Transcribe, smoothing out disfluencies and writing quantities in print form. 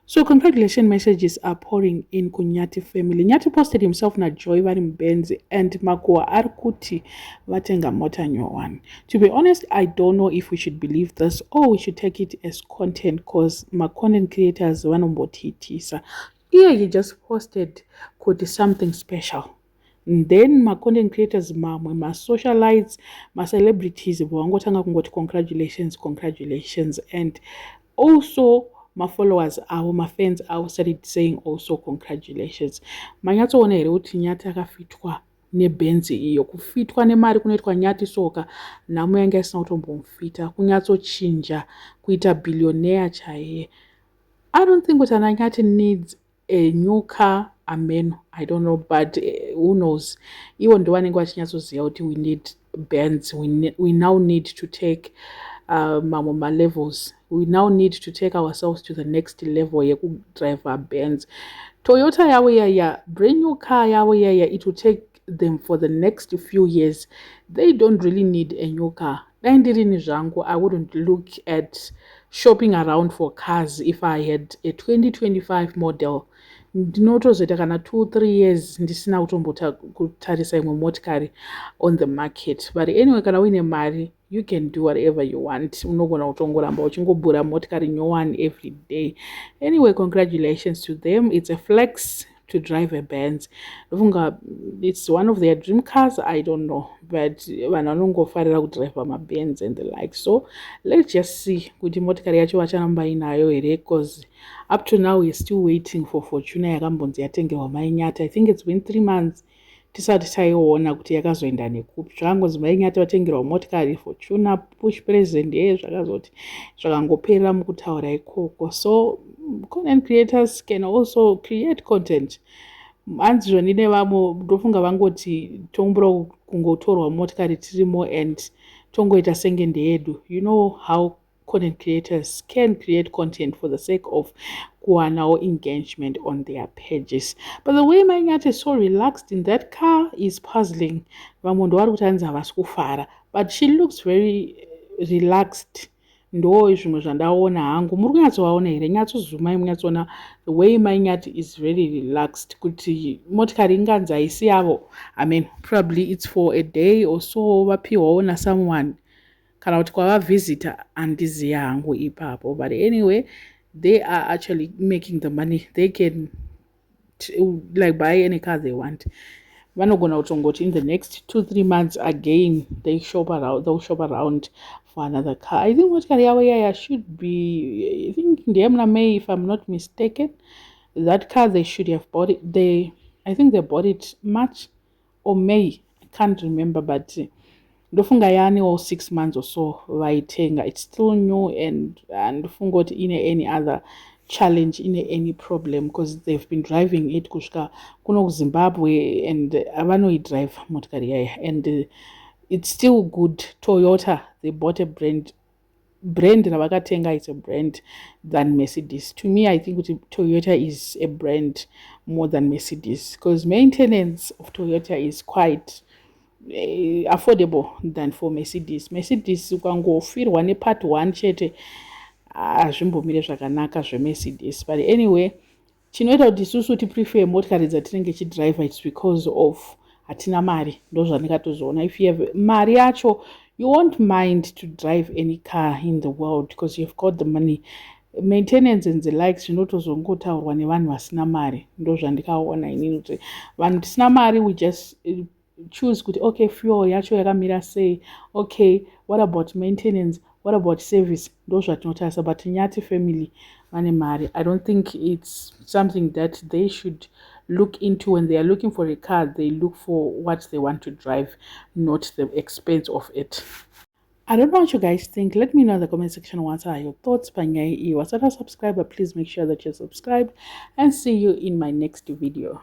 So congratulations messages are pouring in kunyati family. Nyati posted himself na Joy vari Benz and Makua Arkuti vatenga mota one. To be honest, I don't know if we should believe this or we should take it as content because my content creators vanombotitisa. Here he just posted could something special. And then my content creators my socialites, my celebrities vangotanga kungoti congratulations and also my followers my fans started saying also congratulations. Manyatsoona here kuti Nyati akafitwa nebhenzi iyo. Kufitwa nemari kunoitwa Nyati soka nhamo yanga isina kutombomufita kunyatsochinja kuita billionaire chaiye. I don't think kuti Nyati needs a new car. Amen. I don't know, but who knows? Iwo ndo vanenge vachinyatsoziva kuti we need bands. We now need to take my levels. We now need to take ourselves to the next level drive our bands. Toyota yawe brand new car yawe it will take them for the next few years. They don't really need a new car. I wouldn't look at shopping around for cars if I had a 2025 model. Ndinotozoita kana 2-3 years ndisina kutarisa imwe motikari on the market. But anyway, kana uine mari, you can do whatever you want. Unogona kutongoramba uchingobhura motikari nyowani every day. Anyway, congratulations to them. It's a flex to drive a Benz. It's one of their dream cars. I don't know, but vanongofarira kudrive my Benz and the like. So let's just see kuti motikari yacho vacharamba inayo here, because up to now we're still waiting for Fortuna yakambonzi yatengerwa mai Nyati. I think it's been 3 months tisati taiona kuti yakazoenda nekupi. Zvakangonzi mai Nyati vatengerwa motikari Fortuna push present zvakazoti zvakangoperera mukutaura ikoko. So content creators can also create content. Hanzi zvonine vamo ndofunga vangoti tombura kungotorwa motikari tirimo and tongoita senge ndeyedu. You know how content creators can create content for the sake of kuwanawo engagement on their pages. But the way my Nyati is so relaxed in that car is puzzling. Vamwe ndo vari kuti hanzi havasi kufara, but she looks very relaxed. Ndo zvimwe zvandaona hangu. Muri kunyatsovaona here? Nyatsozumai munyatsoona the way my Nyati is very relaxed kuti motikari inganzi haisi yavo. I mean, probably it's for a day or so vapiwawo na someone kana kuti kwavavhizita handiziya hangu ipapo. But anyway, they are actually making the money. They can like buy any car they want. Vanogona kutongoti in the next 2-3 months again they'll shop around for another car. I think motikari yavo should be, I think ndiyemuna May, if I'm not mistaken. That car they should have bought it. I think they bought it March or May. I can't remember, but ndofunga yani or 6 months or so vaitenga. It's still new and ndofunga kuti ine any other challenge, in any problem, because they've been driving it kusvika kuno Zimbabwe and avanoidrive motikari yaya, and it's still good. Toyota, they bought a brand ravakatenga is a brand than Mercedes. To me, I think Toyota is a brand more than Mercedes, because maintenance of Toyota is quite affordable than for Mercedes. Mercedes ukangofirwa nepart 1 chete hazvimbomire zvakanaka zveMercedes. But anyway, chinoita kuti isusu tiprefer motikari dzatinenge chidriver, it's because of hatina mari. Ndo zvandikatozoona. If you have mari yacho, you won't mind to drive any car in the world because you've got the money. Maintenance and the likes zvinotozongotaurwa nevanhu vasina mari. Ndo zvandikaona inini kuti vanhu tisina mari, we just choose kuti okay, fuel yacho yakamira sei, okay, what about maintenance, what about service? Ndo zvatinotarisa. But Nyati family vane mari. I don't think it's something that they should look into. When they are looking for a car, they look for what they want to drive, not the expense of it. I don't know what you guys think. Let me know in the comment section what are your thoughts. Wasata subscriber, please make sure that you're subscribed, and see you in my next video.